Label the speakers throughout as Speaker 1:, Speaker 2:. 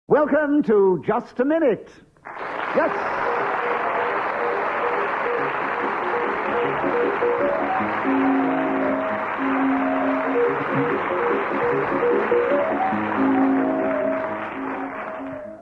Speaker 1: Welcome to Just a Minute. Yes.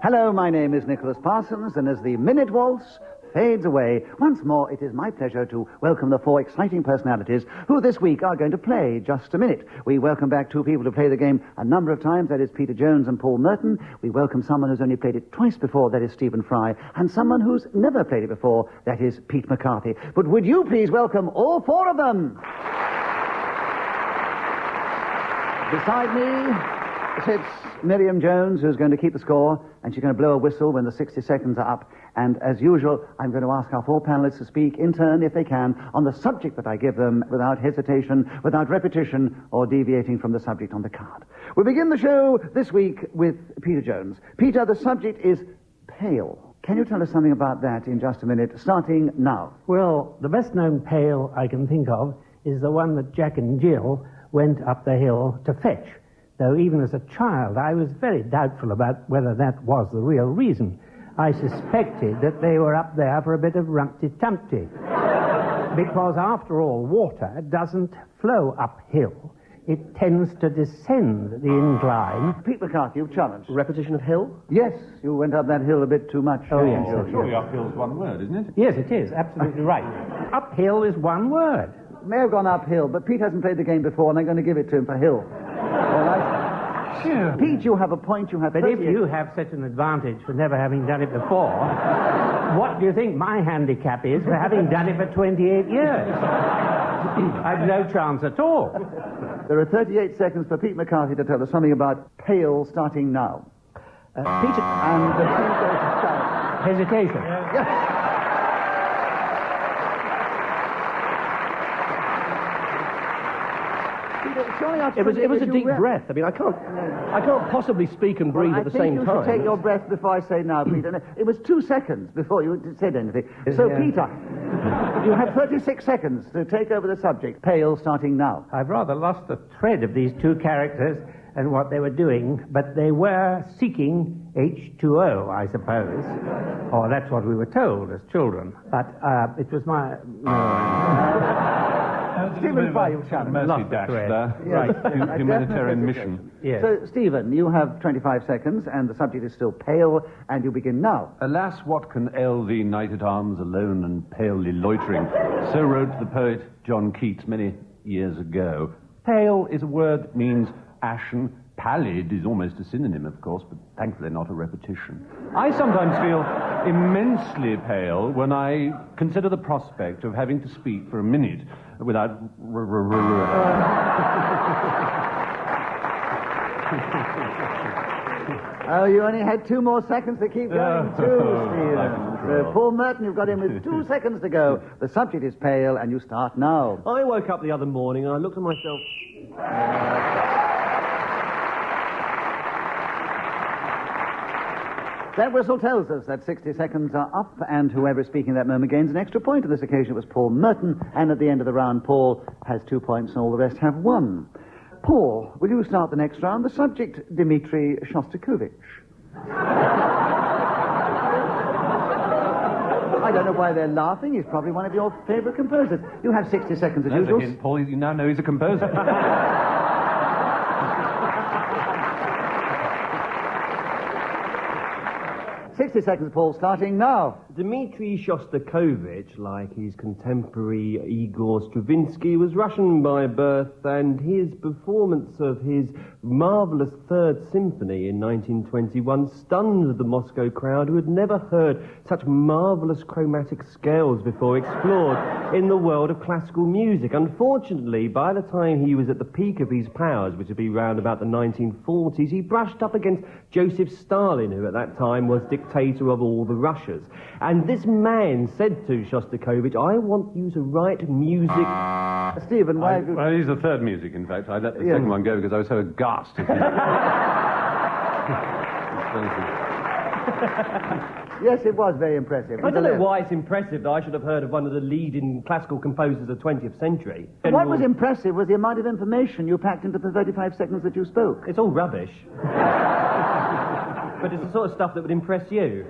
Speaker 1: Hello, my name is Nicholas Parsons, and as the Minute Waltz fades away, once more it is my pleasure to welcome the four exciting personalities who this week are going to play Just a Minute. We welcome back two people who play the game a number of times, that is Peter Jones and Paul Merton. We welcome someone who's only played it twice before, that is Stephen Fry, and someone who's never played it before, that is Pete McCarthy. But would you please welcome all four of them? Beside me sits Miriam Jones, who's going to keep the score, and she's going to blow a whistle when the 60 seconds are up. And as usual, I'm going to ask our four panelists to speak in turn, if they can, on the subject that I give them, without hesitation, without repetition, or deviating from the subject on the card. We begin the show this week with Peter Jones. Peter, the subject is Pail. Can you tell us something about that in just a minute, starting now?
Speaker 2: Well, the best-known pail I can think of is the one that Jack and Jill went up the hill to fetch. Though even as a child, I was very doubtful about whether that was the real reason. I suspected that they were up there for a bit of rumpty-tumpty. Because, after all, water doesn't flow uphill. It tends to descend the incline.
Speaker 1: Pete McCarthy, you've challenged.
Speaker 3: Repetition of hill?
Speaker 1: Yes, you went up that hill a bit too much.
Speaker 2: Oh, yes.
Speaker 4: Surely uphill's one word, isn't it?
Speaker 2: Yes, it is. Absolutely right. Uphill is one word.
Speaker 1: May have gone uphill, but Pete hasn't played the game before, and I'm going to give it to him for hill. All right?
Speaker 2: Sure.
Speaker 1: Pete, you have a point. You have.
Speaker 2: But if you have such an advantage for never having done it before, what do you think my handicap is for having done it for 28 years? I've no chance at all.
Speaker 1: There are 38 seconds for Pete McCarthy to tell us something about Pail, starting now.
Speaker 3: Peter...
Speaker 1: And the team goes to start.
Speaker 2: Hesitation.
Speaker 1: Yes.
Speaker 3: It was a deep breath. I mean, I can't possibly speak and breathe at the same time.
Speaker 1: I think you should take your breath before I say now, Peter. It was 2 seconds before you said anything. So, yeah. Peter, you have 36 seconds to take over the subject. Pail, starting now.
Speaker 2: I've rather lost the thread of these two characters and what they were doing, but they were seeking H2O, I suppose. Or that's what we were told as children. But it was my...
Speaker 1: Stephen Fry, you've challenged.
Speaker 4: Mercy dash there.
Speaker 1: Right.
Speaker 4: Humanitarian mission.
Speaker 2: Yes.
Speaker 1: So, Stephen, you have 25 seconds, and the subject is still Pail, and you begin now.
Speaker 4: Alas, what can ail thee, knight-at-arms, alone and palely loitering? So wrote the poet John Keats many years ago. Pale is a word that means ashen. Pallid is almost a synonym, of course, but thankfully not a repetition. I sometimes feel immensely pale when I consider the prospect of having to speak for a minute without...
Speaker 1: Oh, you only had 2 more seconds to keep going, too, Stephen. So, Paul Merton, you've got him with 2 seconds to go. The subject is Pail, and you start now.
Speaker 3: I woke up the other morning and I looked at myself...
Speaker 1: That whistle tells us that 60 seconds are up, and whoever is speaking at that moment gains an extra point. On this occasion, it was Paul Merton, and at the end of the round, Paul has 2 points, and all the rest have 1. Paul, will you start the next round? The subject, Dmitri Shostakovich. I don't know why they're laughing. He's probably one of your favourite composers. You have 60 seconds as usual.
Speaker 4: Hint, Paul, you now know he's a composer.
Speaker 1: 60 seconds, Paul, starting now.
Speaker 3: Dmitri Shostakovich, like his contemporary Igor Stravinsky, was Russian by birth, and his performance of his marvellous Third Symphony in 1921 stunned the Moscow crowd, who had never heard such marvellous chromatic scales before explored in the world of classical music. Unfortunately, by the time he was at the peak of his powers, which would be round about the 1940s, he brushed up against Joseph Stalin, who at that time was dictator of all the Russias. And this man said to Shostakovich, I want you to write music...
Speaker 1: Stephen, why have you...
Speaker 4: Well, he's the third music, in fact. I let the second one go because I was so aghast.
Speaker 1: Yes, it was very impressive.
Speaker 3: I don't know why it's impressive that I should have heard of one of the leading classical composers of the 20th century.
Speaker 1: What was impressive was the amount of information you packed into the 35 seconds that you spoke.
Speaker 3: It's all rubbish. But it's the sort of stuff that would impress you.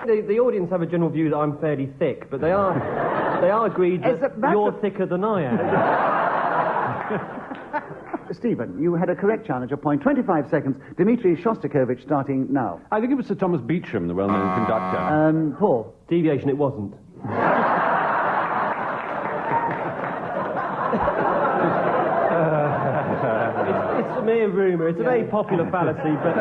Speaker 3: The audience have a general view that I'm fairly thick, but they are agreed that you're thicker than I am.
Speaker 1: Stephen, you had a correct challenge of point. 25 seconds. Dmitri Shostakovich starting now.
Speaker 4: I think it was Sir Thomas Beecham, the well-known conductor.
Speaker 1: Paul.
Speaker 3: Deviation, it wasn't. It's a mere rumour. It's a very popular fallacy, but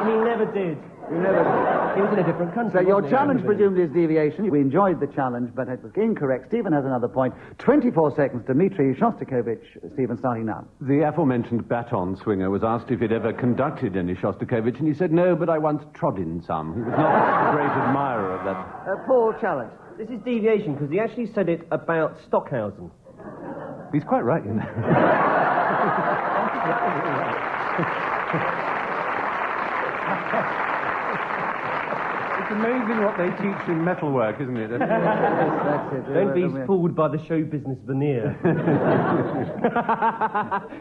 Speaker 3: he never did.
Speaker 1: You never did.
Speaker 3: He was in a different country.
Speaker 1: So your challenge presumably is deviation. We enjoyed the challenge, but it was incorrect. Stephen has another point. 24 seconds. Dmitri Shostakovich. Stephen, starting now.
Speaker 4: The aforementioned baton swinger was asked if he'd ever conducted any Shostakovich, and he said, no, but I once trod in some. He was not a great admirer of that.
Speaker 1: Paul, challenge.
Speaker 3: This is deviation, because he actually said it about Stockhausen.
Speaker 4: He's quite right, you know. It's amazing what they teach in metalwork, isn't it?
Speaker 1: That's it.
Speaker 3: Don't be fooled by the show business veneer.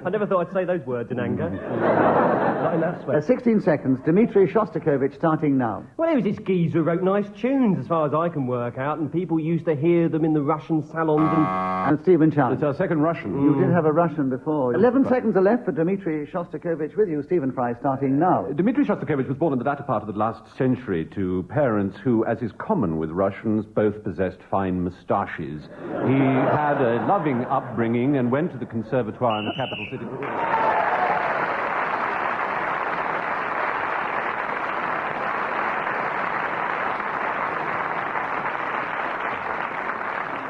Speaker 3: I never thought I'd say those words in anger. Not in that way.
Speaker 1: 16 seconds. Dmitri Shostakovich starting now.
Speaker 3: Well, he was this geezer who wrote nice tunes, as far as I can work out, and people used to hear them in the Russian salons
Speaker 1: And Stephen challenge.
Speaker 4: It's our second Russian.
Speaker 1: You did have a Russian before. 11 seconds are left for Dmitri Shostakovich with you. Stephen Fry starting now.
Speaker 4: Dmitry Shostakovich was born in the latter part of the last century to parents who, as is common with Russians, both possessed fine moustaches. He had a loving upbringing and went to the conservatoire in the capital city.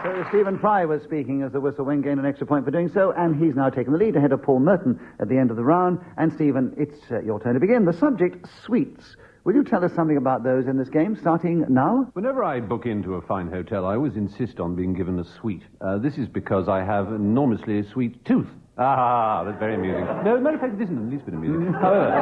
Speaker 1: So Stephen Fry was speaking as the whistle went, gained an extra point for doing so, and he's now taken the lead ahead of Paul Merton at the end of the round. And Stephen, it's your turn to begin. The subject, sweets. Will you tell us something about those in this game, starting now?
Speaker 4: Whenever I book into a fine hotel, I always insist on being given a sweet. This is because I have an enormously sweet tooth. Ah, that's very amusing. No, as a matter of fact, it isn't the least bit amusing. However,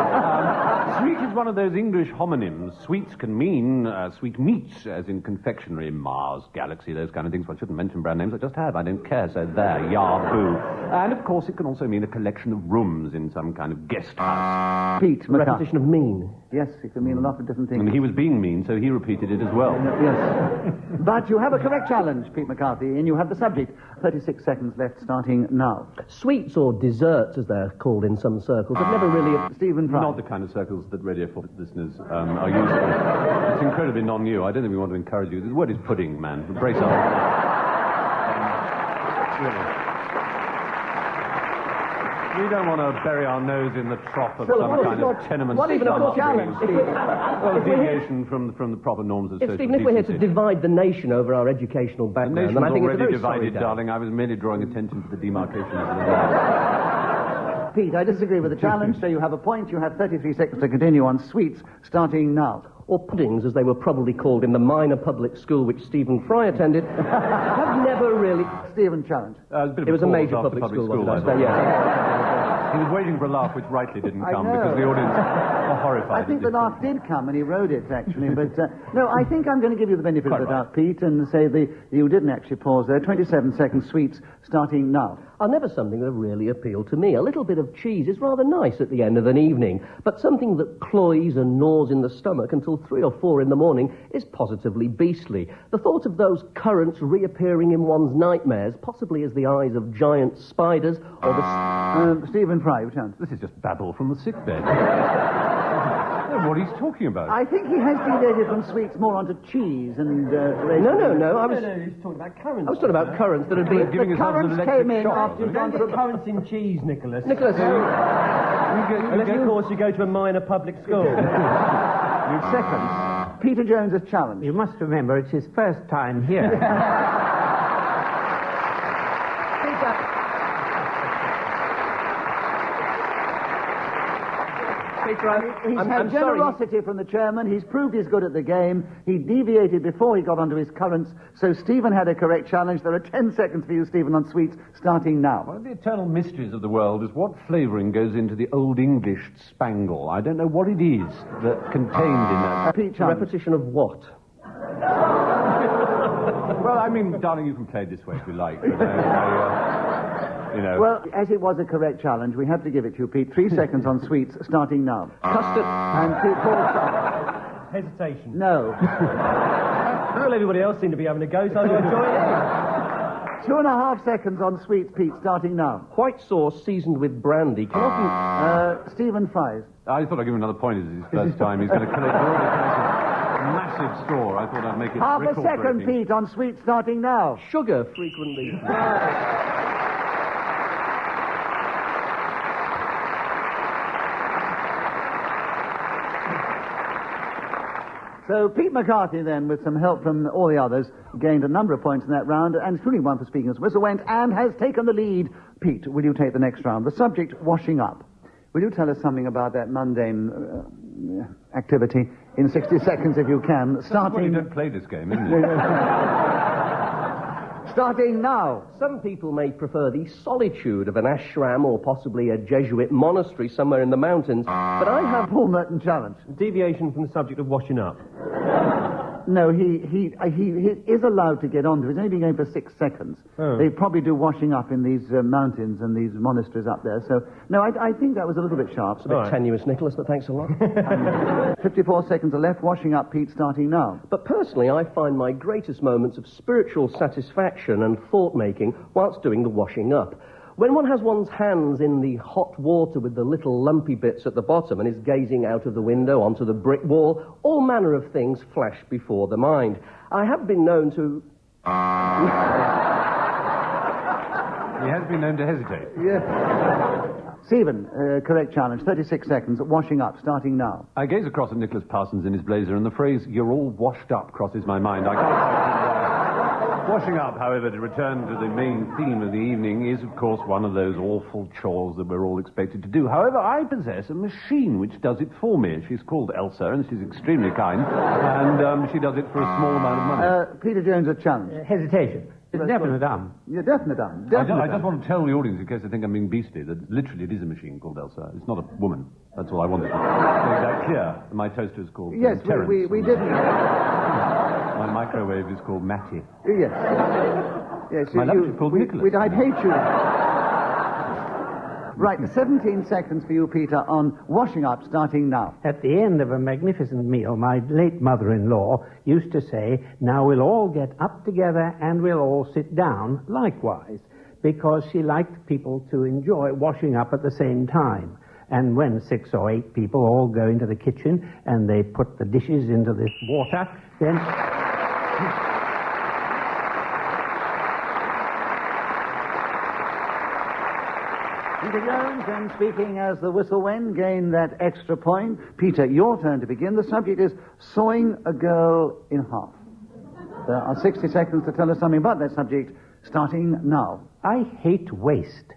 Speaker 4: sweet is one of those English homonyms. Sweets can mean sweet meats, as in confectionery, Mars, Galaxy, those kind of things. Well, I shouldn't mention brand names, I just have. I don't care, so there, yah-boo. And, of course, it can also mean a collection of rooms in some kind of guest house.
Speaker 1: Pete McCarthy.
Speaker 3: repetition of mean.
Speaker 1: Yes, it can mean a lot of different things.
Speaker 4: And he was being mean, so he repeated it as well.
Speaker 1: Yes. But you have a correct challenge, Pete McCarthy, and you have the subject. 36 seconds left, starting now.
Speaker 5: Sweets, or desserts as they're called in some circles, have never really...
Speaker 1: Stephen Fry.
Speaker 4: Not the kind of circles that Radio 4 listeners are used to. It's incredibly non-new. I don't think we want to encourage you. The word is pudding, man. Brace up. We don't want to bury our nose in the trough of some kind of tenement.
Speaker 5: What even a challenge?
Speaker 4: Well, deviation from the proper norms of social
Speaker 5: Stephen, if we're here to
Speaker 4: decency.
Speaker 5: divide the nation over our educational
Speaker 4: The
Speaker 5: background,
Speaker 4: nation's
Speaker 5: then I think it's a
Speaker 4: already
Speaker 5: very sorry
Speaker 4: divided,
Speaker 5: day.
Speaker 4: darling. I was merely drawing attention to the demarcation of the
Speaker 1: Pete, I disagree with the challenge, so you have a point. You have 33 seconds to continue on sweets, starting now.
Speaker 5: Or puddings, as they were probably called in the minor public school which Stephen Fry attended, have never really...
Speaker 1: Stephen challenge.
Speaker 5: It was a major public school, wasn't it? Yeah.
Speaker 4: He was waiting for a laugh which rightly didn't
Speaker 1: I
Speaker 4: come
Speaker 1: know.
Speaker 4: because the audience were horrified.
Speaker 1: I think the laugh did come, and he wrote it, actually. But, no, I think I'm going to give you the benefit of the doubt, Pete, and say you didn't actually pause there. 27 seconds, sweets, starting now.
Speaker 5: Are never something that really appealed to me. A little bit of cheese is rather nice at the end of an evening, but something that cloys and gnaws in the stomach until 3 or 4 in the morning is positively beastly. The thought of those currants reappearing in one's nightmares, possibly as the eyes of giant spiders, or the...
Speaker 1: Stephen Fry, your turn.
Speaker 4: This is just babble from the sickbed. What he's talking about.
Speaker 1: I think he has deviated from sweets more onto cheese and...
Speaker 5: No, I was...
Speaker 3: he's talking about currants.
Speaker 5: I was talking about currants that had been...
Speaker 4: Giving
Speaker 1: The
Speaker 4: us an
Speaker 1: currants
Speaker 4: electric
Speaker 1: came in
Speaker 4: shock.
Speaker 1: after you've gone
Speaker 3: Don't
Speaker 1: through...
Speaker 3: get currants in cheese, Nicholas.
Speaker 5: Nicholas,
Speaker 3: Unless, of course, you go to a minor public school.
Speaker 1: Seconds. Peter Jones's challenge.
Speaker 2: You must remember, it's his first time here.
Speaker 1: He's had
Speaker 5: I'm sorry.
Speaker 1: generosity from the chairman. He's proved he's good at the game. He deviated before he got onto his currants. So Stephen had a correct challenge. There are 10 seconds for you, Stephen, on sweets, starting now.
Speaker 4: One of the eternal mysteries of the world is what flavouring goes into the Old English spangle. I don't know what it is that contained in that.
Speaker 1: Pete
Speaker 5: A
Speaker 1: challenge.
Speaker 5: repetition of what?
Speaker 4: Well, I mean, darling, you can play it this way if you like. But know.
Speaker 1: Well, as it was a correct challenge, we have to give it to you, Pete. 3 seconds on sweets, starting now.
Speaker 5: Custard.
Speaker 1: And Pete, Paul,
Speaker 3: Hesitation.
Speaker 1: no.
Speaker 3: Well, everybody else seemed to be having a go, so I'll enjoy it.
Speaker 1: 2.5 seconds on sweets, Pete, starting now.
Speaker 5: White sauce seasoned with brandy can often...
Speaker 1: Stephen Fries.
Speaker 4: I thought I'd give him another point. It's his first time. He's going to collect a massive score. I thought I'd make it
Speaker 1: Half a
Speaker 4: record
Speaker 1: second,
Speaker 4: breaking.
Speaker 1: Pete, on sweets, starting now.
Speaker 5: Sugar frequently.
Speaker 1: So Pete McCarthy, then, with some help from all the others, gained a number of points in that round, and including one for speaking as whistle went, and has taken the lead. Pete, will you take the next round? The subject, washing up. Will you tell us something about that mundane activity in 60 seconds, if you can?
Speaker 4: Well, you don't play this game, isn't it?
Speaker 1: Starting now.
Speaker 5: Some people may prefer the solitude of an ashram or possibly a Jesuit monastery somewhere in the mountains, but I have...
Speaker 1: Paul Merton challenge.
Speaker 3: Deviation from the subject of washing up.
Speaker 1: No, he is allowed to get on to it. He's only been going for 6 seconds.
Speaker 3: Oh.
Speaker 1: They probably do washing up in these mountains and these monasteries up there. So, no, I think that was a little bit sharp.
Speaker 5: It's a bit tenuous, Nicholas, but thanks a lot.
Speaker 1: 54 seconds are left. Washing up, Pete, starting now.
Speaker 5: But personally, I find my greatest moments of spiritual satisfaction and thought-making whilst doing the washing up. When one has one's hands in the hot water with the little lumpy bits at the bottom and is gazing out of the window onto the brick wall, all manner of things flash before the mind. I have been known to...
Speaker 4: He has been known to hesitate.
Speaker 1: Yeah. Stephen, correct challenge. 36 seconds. Washing up, starting now.
Speaker 4: I gaze across at Nicholas Parsons in his blazer, and the phrase, "you're all washed up," crosses my mind. I can't quite remember. Washing up, however, to return to the main theme of the evening, is, of course, one of those awful chores that we're all expected to do. However, I possess a machine which does it for me. She's called Elsa, and she's extremely kind, and she does it for a small amount of money.
Speaker 1: Peter Jones, a challenge.
Speaker 2: Hesitation. It's definite
Speaker 1: You're definite, I
Speaker 4: just want to tell the audience, in case they think I'm being beastly, that literally it is a machine called Elsa. It's not a woman. That's all I wanted to make that clear. My toaster is called
Speaker 1: Yes,
Speaker 4: Terence.
Speaker 1: we didn't.
Speaker 4: My microwave is called Matty.
Speaker 1: Yes. Yes.
Speaker 4: My lunch is called Nicholas.
Speaker 1: I'd hate you. Right, 17 seconds for you, Peter, on washing up, starting now.
Speaker 2: At the end of a magnificent meal, my late mother-in-law used to say, "Now we'll all get up together and we'll all sit down likewise," because she liked people to enjoy washing up at the same time. And when 6 or 8 people all go into the kitchen and they put the dishes into this water, then...
Speaker 1: Peter Jones, then speaking as the whistle went, gained that extra point. Peter, your turn to begin. The subject is sawing a girl in half. There are 60 seconds to tell us something about that subject, starting now.
Speaker 2: I hate waste.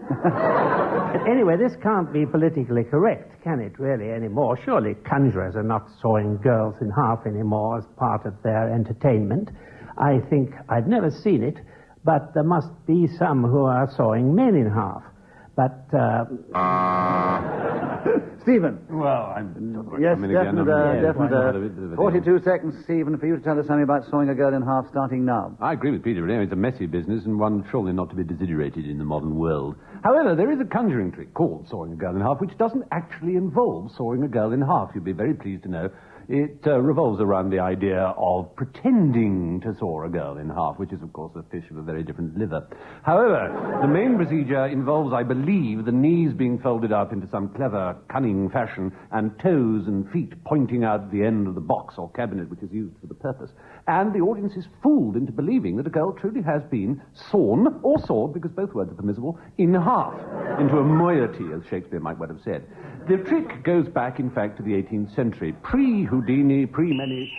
Speaker 2: But anyway, this can't be politically correct, can it, really, anymore? Surely conjurers are not sawing girls in half anymore as part of their entertainment. I think I've never seen it, but there must be some who are sawing men in half. But,
Speaker 1: Stephen.
Speaker 4: Well,
Speaker 1: Yes, definite. 42 seconds, Stephen, for you to tell us something about sawing a girl in half, starting now.
Speaker 4: I agree with Peter. It's a messy business and one surely not to be desiderated in the modern world. However, there is a conjuring trick called sawing a girl in half, which doesn't actually involve sawing a girl in half. You'll be very pleased to know. It revolves around the idea of pretending to saw a girl in half, which is, of course, a fish of a very different liver. However, the main procedure involves, I believe, the knees being folded up into some clever, cunning fashion, and toes and feet pointing out the end of the box or cabinet which is used for the purpose. And the audience is fooled into believing that a girl truly has been sawn, or sawed, because both words are permissible, in half, into a moiety, as Shakespeare might well have said. The trick goes back, in fact, to the 18th century, pre-Houdini, pre-many...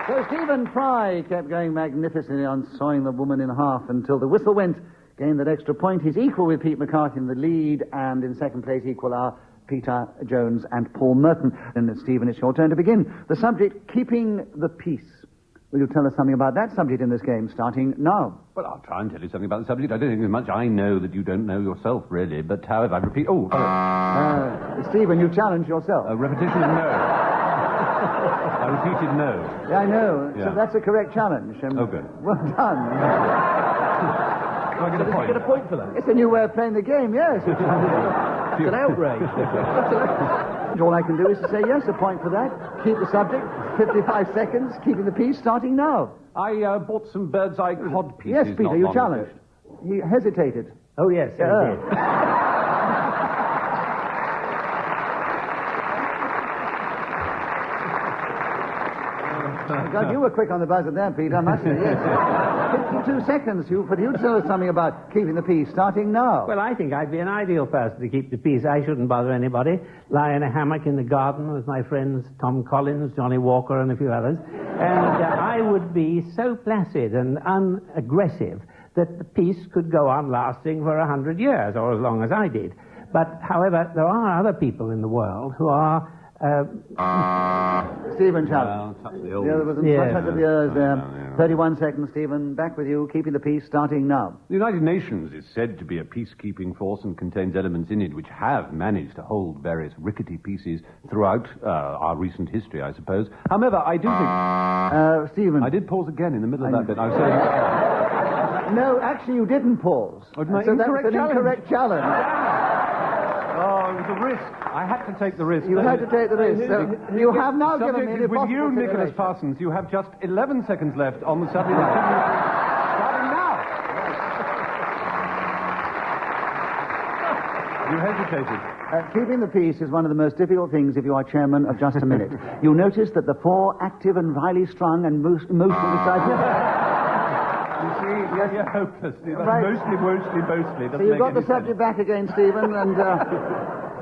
Speaker 1: So Stephen Fry kept going magnificently on sawing the woman in half until the whistle went, gained that extra point. He's equal with Pete McCarthy in the lead, and in second place equal are Peter Jones and Paul Merton. And Stephen, it's your turn to begin. The subject, keeping the peace. Will you tell us something about that subject in this game, starting now?
Speaker 4: Well, I'll try and tell you something about the subject. I don't think there's much I know that you don't know yourself, really. But, however, I repeat... Oh,
Speaker 1: Stephen, you challenged yourself.
Speaker 4: Repetition is no. I repeated no.
Speaker 1: Yeah, I know.
Speaker 4: Yeah.
Speaker 1: So that's a correct challenge.
Speaker 4: Oh, good.
Speaker 1: Well done.
Speaker 4: Do I get a point?
Speaker 5: Get a point for that?
Speaker 1: It's a new way of playing the game, yes.
Speaker 5: It's an outrage.
Speaker 1: All I can do is to say yes, a point for that. Keep the subject, 55 seconds, keeping the piece, starting now.
Speaker 4: I bought some bird's eye cod pieces.
Speaker 1: Yes, Peter,
Speaker 4: not
Speaker 1: you
Speaker 4: long
Speaker 1: challenged.
Speaker 4: ago.
Speaker 1: He hesitated.
Speaker 2: Oh, yes, I did.
Speaker 1: God, you were quick on the buzzer there, Peter, I must say, yes. 52 seconds, but you tell us something about keeping the peace, starting now.
Speaker 2: Well, I think I'd be an ideal person to keep the peace. I shouldn't bother anybody. Lie in a hammock in the garden with my friends Tom Collins, Johnny Walker, and a few others. And I would be so placid and unaggressive that the peace could go on lasting for 100 years, or as long as I did. But, however, there are other people in the world who are...
Speaker 1: Stephen challenged.
Speaker 4: Touch the old.
Speaker 1: Yeah, there was a touch of the ears there. 31 seconds, Stephen. Back with you, keeping the peace, starting now.
Speaker 4: The United Nations is said to be a peacekeeping force and contains elements in it which have managed to hold various rickety pieces throughout our recent history, I suppose. However, I do think...
Speaker 1: Stephen.
Speaker 4: I did pause again in the middle of that bit. I was saying...
Speaker 1: No, actually, you didn't pause.
Speaker 4: Oh, my
Speaker 1: so that's
Speaker 4: incorrect
Speaker 1: an
Speaker 4: challenge.
Speaker 1: incorrect challenge.
Speaker 4: Oh, it was a risk. I had to take the risk.
Speaker 1: You had to take the risk. So you have now given me the
Speaker 4: With you, Nicholas
Speaker 1: consideration.
Speaker 4: Parsons, you have just 11 seconds left on the subject. Starting now. You hesitated.
Speaker 1: Keeping the peace is one of the most difficult things if you are chairman of Just a Minute. You'll notice that the four active and highly strung and most emotionally excited...
Speaker 4: You see, yes, you're hopeless.
Speaker 1: Right.
Speaker 4: Mostly.
Speaker 1: So you've got the subject back again, Stephen, and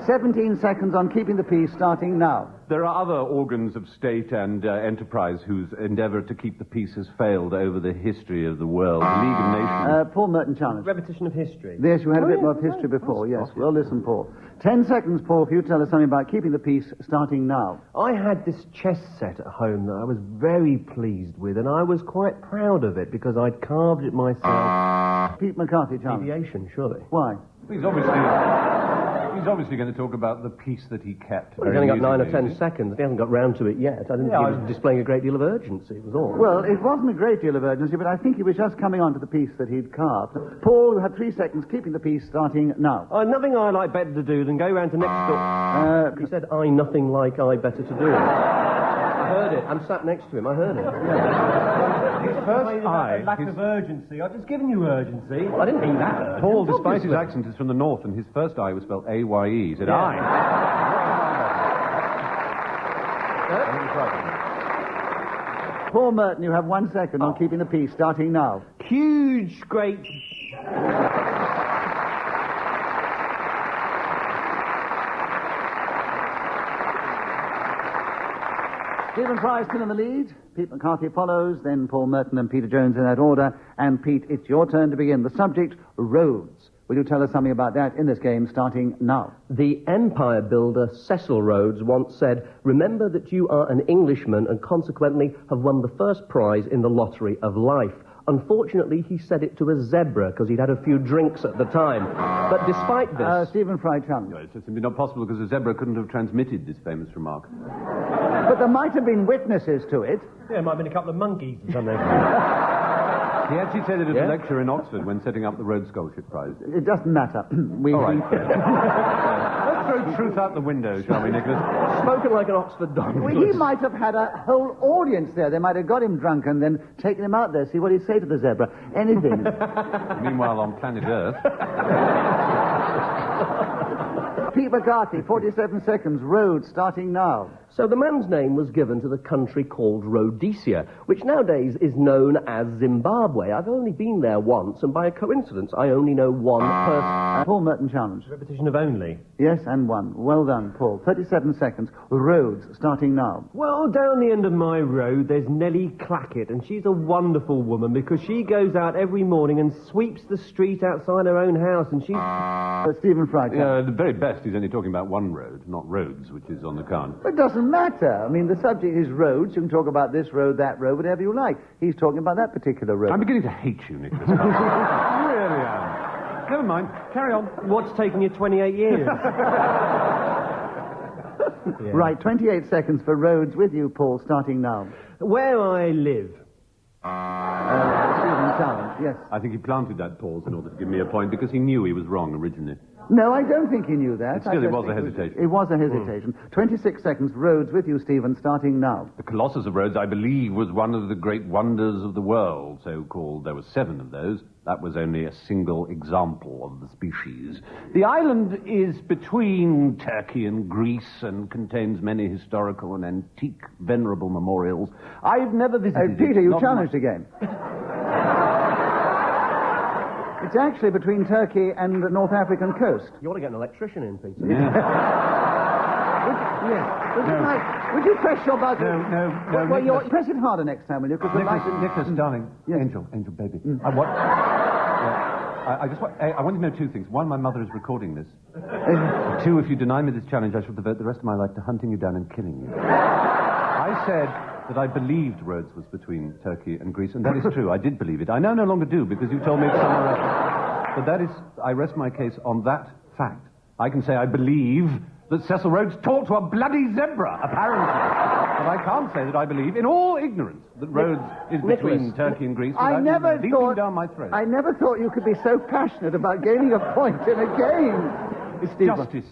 Speaker 1: 17 seconds on keeping the peace, starting now.
Speaker 4: There are other organs of state and enterprise whose endeavour to keep the peace has failed over the history of the world. The League of Nations.
Speaker 1: Paul Merton challenge.
Speaker 3: Repetition of history.
Speaker 1: Yes, you had a bit more of history before, yes. Well, listen, Paul. 10 seconds, Paul, for you to tell us something about keeping the peace, starting now.
Speaker 3: I had this chess set at home that I was very pleased with, and I was quite proud of it because I'd carved it myself.
Speaker 1: Pete McCarthy challenge.
Speaker 3: Deviation, surely.
Speaker 1: Why?
Speaker 4: He's obviously going to talk about the peace that he kept.
Speaker 5: Well, he's only got 9 or 10 seconds. He hasn't got round to it yet. I didn't think he was displaying a great deal of urgency, was all.
Speaker 1: Well, it wasn't a great deal of urgency, but I think he was just coming on to the piece that he'd carved. Paul, you have 3 seconds, keeping the peace, starting now.
Speaker 3: Nothing I like better to do than go round to next door. He said, nothing like I better to do. I heard it. I'm sat next to him. I heard it.
Speaker 4: His first eye...
Speaker 3: Lack of urgency. I've just given you urgency.
Speaker 5: I didn't mean that.
Speaker 4: Paul, despite his accent, is from the north, and his first I was spelled A-Y-E. He said, I.
Speaker 1: Paul Merton, you have 1 second on keeping the peace, starting now.
Speaker 3: Huge, great...
Speaker 1: Stephen Fry still in the lead. Pete McCarthy follows, then Paul Merton and Peter Jones in that order. And Pete, it's your turn to begin. The subject, Rhodes. Will you tell us something about that in this game, starting now?
Speaker 5: The empire builder Cecil Rhodes once said, "Remember that you are an Englishman and consequently have won the first prize in the lottery of life." Unfortunately, he said it to a zebra because he'd had a few drinks at the time. But despite this...
Speaker 1: Stephen Fry challenge.
Speaker 4: No, it's simply not possible because a zebra couldn't have transmitted this famous remark.
Speaker 1: But there might have been witnesses to it.
Speaker 3: Yeah, there might have been a couple of monkeys or something.
Speaker 4: He actually said it at a lecture in Oxford when setting up the Rhodes Scholarship Prize.
Speaker 1: It doesn't matter.
Speaker 4: All right. Let's throw truth out the window, shall we, Nicholas?
Speaker 5: Spoken like an Oxford don.
Speaker 1: Well, he might have had a whole audience there. They might have got him drunk and then taken him out there, see what he'd say to the zebra. Anything.
Speaker 4: Meanwhile, on planet Earth...
Speaker 1: Pete McCarthy, 47 seconds. Rhodes, starting now.
Speaker 5: So the man's name was given to the country called Rhodesia, which nowadays is known as Zimbabwe. I've only been there once, and by a coincidence, I only know one person.
Speaker 1: Paul Merton challenge.
Speaker 3: Repetition of only.
Speaker 1: Yes, and one. Well done, Paul. 37 seconds. Rhodes, starting now.
Speaker 3: Well, down the end of my road, there's Nellie Clackett, and she's a wonderful woman because she goes out every morning and sweeps the street outside her own house, and she's...
Speaker 1: Stephen Fry.
Speaker 4: the very best suggest he's only talking about one road, not Rhodes, which is on the card.
Speaker 1: It doesn't matter. I mean, the subject is roads. You can talk about this road, that road, whatever you like. He's talking about that particular road.
Speaker 4: I'm beginning to hate you, Nicholas. I really am. Never mind. Carry on.
Speaker 3: What's taken you 28 years?
Speaker 1: Right, 28 seconds for roads with you, Paul, starting now.
Speaker 3: Where I live.
Speaker 1: Stephen challenge, yes.
Speaker 4: I think he planted that pause in order to give me a point because he knew he was wrong originally.
Speaker 1: No, I don't think he knew that.
Speaker 4: Still, it was a hesitation.
Speaker 1: It was a hesitation. 26 seconds, roads with you, Stephen, starting now.
Speaker 4: The Colossus of Rhodes, I believe, was one of the great wonders of the world, so-called. There were 7 of those. That was only a single example of the species. The island is between Turkey and Greece and contains many historical and antique venerable memorials. I've never visited
Speaker 1: Peter,
Speaker 4: it.
Speaker 1: you challenged again. It's actually between Turkey and the North African coast.
Speaker 5: You ought to get an electrician in, Peter.
Speaker 4: Yeah.
Speaker 1: Would you press your button?
Speaker 4: No,
Speaker 1: Well,
Speaker 4: Nicholas.
Speaker 1: press it harder next time, will you?
Speaker 4: Nicholas, darling.
Speaker 1: Yes.
Speaker 4: Angel, baby. I want to know 2 things. 1, my mother is recording this. 2, if you deny me this challenge, I shall devote the rest of my life to hunting you down and killing you. I said that I believed Rhodes was between Turkey and Greece, and that is true. I did believe it. I now no longer do, because you told me it's somewhere else. But that is, I rest my case on that fact. I can say I believe that Cecil Rhodes talked to a bloody zebra, apparently. But I can't say that I believe, in all ignorance, that Rhodes is between Turkey and Greece without leaping down my throat.
Speaker 1: I never thought you could be so passionate about gaining a point in a game.
Speaker 4: It's
Speaker 1: Stephen.
Speaker 4: justice.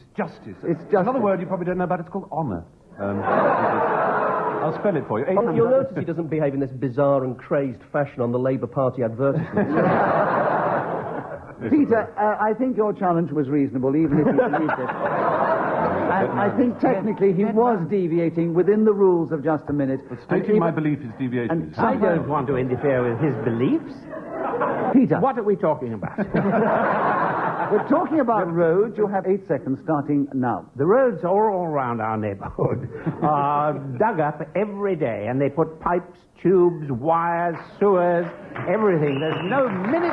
Speaker 1: It's justice.
Speaker 4: Another word you probably don't know about, it's called honour. I'll spell it for you.
Speaker 5: You'll notice he doesn't behave in this bizarre and crazed fashion on the Labour Party advertisements.
Speaker 1: Peter, I think your challenge was reasonable, even if you believed it. I think technically he was deviating within the rules of just a minute.
Speaker 4: But stating my belief is deviation.
Speaker 2: I don't want to interfere with his beliefs.
Speaker 1: Peter.
Speaker 2: What are we talking about?
Speaker 1: We're talking about roads. You have 8 seconds starting now.
Speaker 2: The roads all around our neighborhood are dug up every day, and they put pipes, tubes, wires, sewers, everything. There's no minute...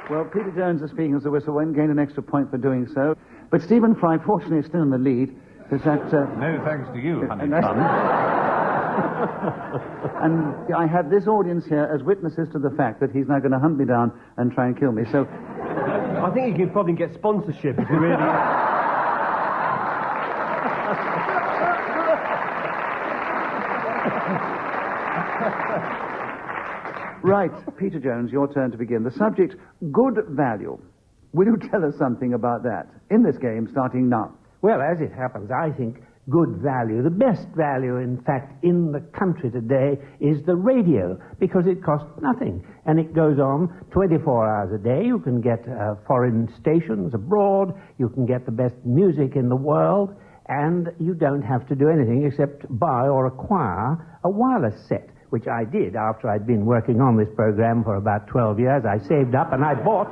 Speaker 1: Well, Peter Jones is speaking as a whistle, won't gain an extra point for doing so. But Stephen Fry, fortunately, is still in the lead. Because that,
Speaker 4: no thanks to you, honey.
Speaker 1: And I have this audience here as witnesses to the fact that he's now going to hunt me down and try and kill me. So,
Speaker 3: I think you can probably get sponsorship if you really...
Speaker 1: Right, Peter Jones, your turn to begin. The subject, good value. Will you tell us something about that in this game, starting now?
Speaker 2: Well, as it happens, I think good value, the best value, in fact, in the country today is the radio, because it costs nothing. And it goes on 24 hours a day. You can get foreign stations abroad. You can get the best music in the world. And you don't have to do anything except buy or acquire a wireless set, which I did after I'd been working on this program for about 12 years. I saved up and I bought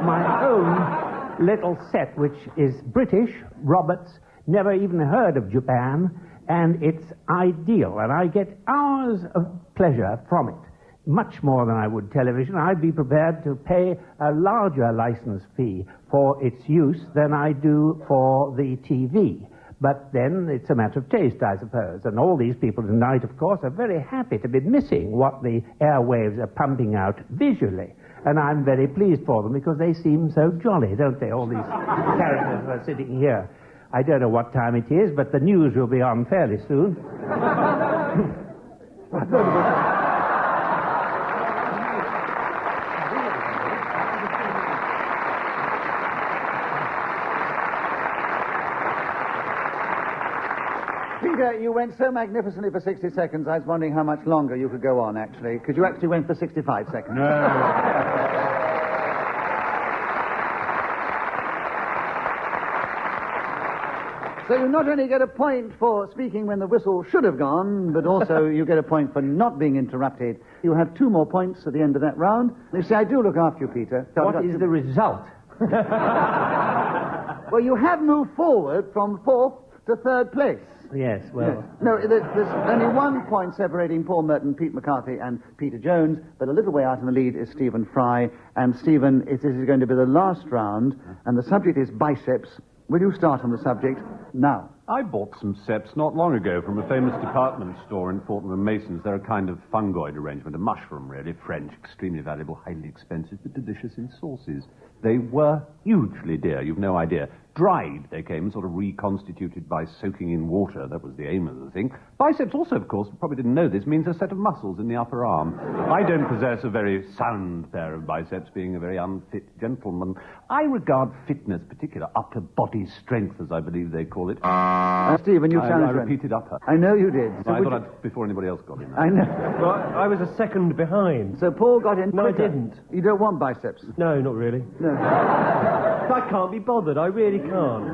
Speaker 2: my own little set, which is British, Roberts, never even heard of Japan, and it's ideal. And I get hours of pleasure from it, much more than I would television. I'd be prepared to pay a larger license fee for its use than I do for the TV. But then it's a matter of taste, I suppose. And all these people tonight, of course, are very happy to be missing what the airwaves are pumping out visually. And I'm very pleased for them because they seem so jolly, don't they? All these characters who are sitting here. I don't know what time it is, but the news will be on fairly soon.
Speaker 1: Peter, you went so magnificently for 60 seconds, I was wondering how much longer you could go on, actually, because you actually went for 65 seconds. So you not only get a point for speaking when the whistle should have gone, but also you get a point for not being interrupted. You have 2 more points at the end of that round. You see, I do look after you, Peter.
Speaker 2: What is the result?
Speaker 1: Well, you have moved forward from 4th to third place.
Speaker 2: Yes, well...
Speaker 1: Yes. No, there's only 1 point separating Paul Merton, Pete McCarthy, and Peter Jones, but a little way out in the lead is Stephen Fry. And Stephen, this is going to be the last round, and the subject is biceps. Will you start on the subject now?
Speaker 4: I bought some ceps not long ago from a famous department store in Fortnum & Mason's. They're a kind of fungoid arrangement, a mushroom, really, French, extremely valuable, highly expensive, but delicious in sauces. They were hugely dear, you've no idea. Dried, they came, sort of reconstituted by soaking in water. That was the aim of the thing. Biceps also, of course, probably didn't know this, means a set of muscles in the upper arm. I don't possess a very sound pair of biceps, being a very unfit gentleman. I regard fitness, particular upper body strength, as I believe they call it.
Speaker 1: Stephen, you challenged
Speaker 4: I repeated upper.
Speaker 1: I know you did.
Speaker 4: So I thought I'd, before anybody else got in.
Speaker 1: I know.
Speaker 3: Well, I was a second behind.
Speaker 1: So Paul got in
Speaker 3: No, I
Speaker 1: quicker.
Speaker 3: didn't.
Speaker 1: You don't want biceps?
Speaker 3: No, not really.
Speaker 1: No.
Speaker 3: I can't be bothered, I really can't.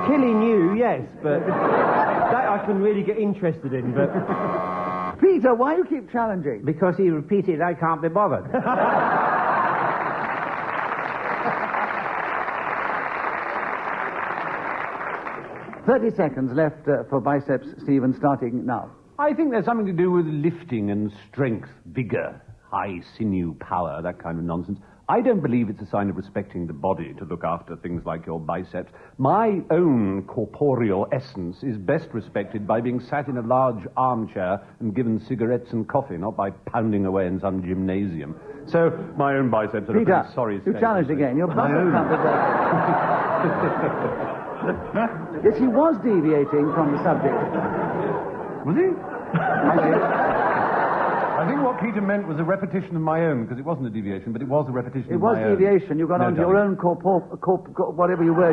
Speaker 3: Killing you, yes, but that I can really get interested in, but...
Speaker 1: Peter, why you keep challenging?
Speaker 2: Because he repeated, I can't be bothered.
Speaker 1: 30 seconds left for biceps, Stephen, starting now.
Speaker 4: I think there's something to do with lifting and strength, vigor, high sinew power, that kind of nonsense. I don't believe it's a sign of respecting the body to look after things like your biceps. My own corporeal essence is best respected by being sat in a large armchair and given cigarettes and coffee, not by pounding away in some gymnasium. So my own biceps are
Speaker 1: Peter,
Speaker 4: a pretty sorry
Speaker 1: you
Speaker 4: state.
Speaker 1: challenged again. Your
Speaker 4: My
Speaker 1: biceps
Speaker 4: own.
Speaker 1: can't be done. Yes, he was deviating from the subject.
Speaker 4: Was he? I think what Peter meant was a repetition of my own, because it wasn't a deviation, but it was a repetition
Speaker 1: It
Speaker 4: of
Speaker 1: was
Speaker 4: my own.
Speaker 1: deviation. You got
Speaker 4: No,
Speaker 1: onto your
Speaker 4: darling.
Speaker 1: own whatever you were.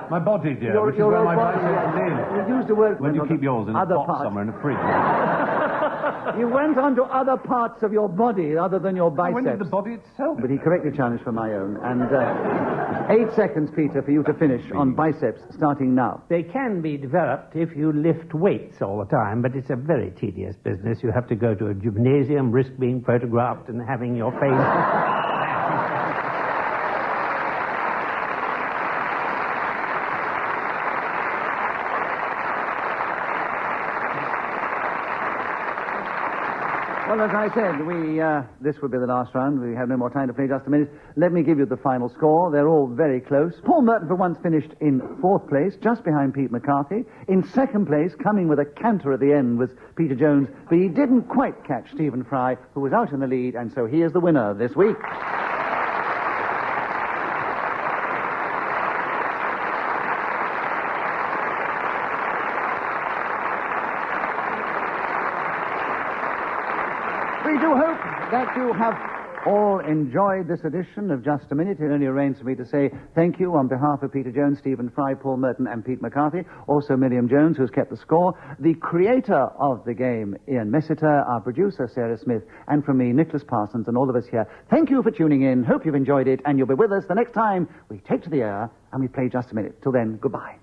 Speaker 4: My body, dear,
Speaker 1: Your-
Speaker 4: which is
Speaker 1: your
Speaker 4: where
Speaker 1: own
Speaker 4: my
Speaker 1: body,
Speaker 4: biceps
Speaker 1: yeah.
Speaker 4: live.
Speaker 1: You used the word...
Speaker 4: When you keep yours in a
Speaker 1: other
Speaker 4: pot
Speaker 1: parts.
Speaker 4: somewhere in a fridge.
Speaker 1: You went on to other parts of your body other than your
Speaker 4: I
Speaker 1: biceps.
Speaker 4: went into the body itself.
Speaker 1: But he correctly challenged for my own. And 8 seconds, Peter, for you to finish on biceps, starting now.
Speaker 2: They can be developed if you lift weights all the time, but it's a very tedious business. You have to go to a gymnasium, risk being photographed and having your face...
Speaker 1: Well, as I said, this will be the last round. We have no more time to play, just a minute. Let me give you the final score. They're all very close. Paul Merton, for once, finished in 4th place, just behind Pete McCarthy. In 2nd place, coming with a canter at the end, was Peter Jones, but he didn't quite catch Stephen Fry, who was out in the lead, and so he is the winner this week. We do hope that you have all enjoyed this edition of Just a Minute. It only remains for me to say thank you on behalf of Peter Jones, Stephen Fry, Paul Merton, and Pete McCarthy. Also Miriam Jones, who's kept the score. The creator of the game, Ian Messiter, our producer, Sarah Smith, and from me, Nicholas Parsons, and all of us here. Thank you for tuning in. Hope you've enjoyed it, and you'll be with us the next time we take to the air and we play Just a Minute. Till then, goodbye.